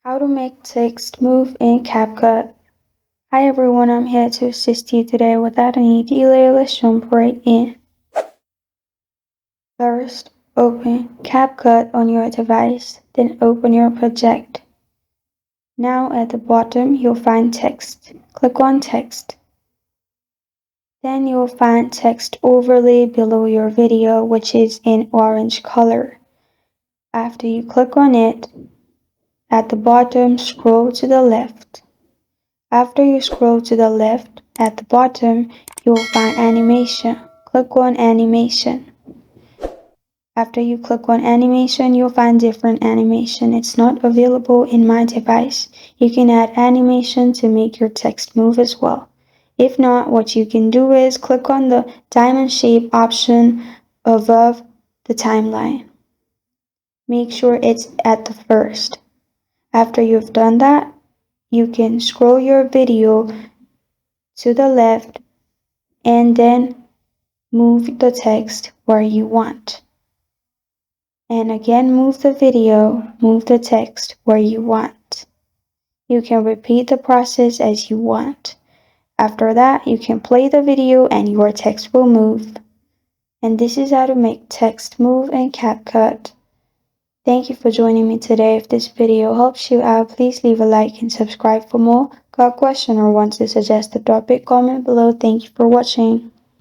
How to make text move in Capcut. Hi everyone, I'm here to assist you today. Without any delay, let's jump right in. First, open Capcut on your device, then open your project. Now at the bottom, you'll find text. Click on text. Then you'll find text overlay below your video, which is in orange color. After you click on it, at the bottom, scroll to the left. After you scroll to the left, at the bottom, you will find animation. Click on animation. After you click on animation, you'll find different animation. It's not available in my device. You can add animation to make your text move as well. If not, what you can do is click on the diamond shape option above the timeline. Make sure it's at the first. After you've done that, you can scroll your video to the left and then move the text where you want. And again, move the text where you want. You can repeat the process as you want. After that, you can play the video and your text will move. And this is how to make text move in Capcut. Thank you for joining me today. If this video helps you out, please leave a like and subscribe for more. Got a question or want to suggest a topic? Comment below. Thank you for watching.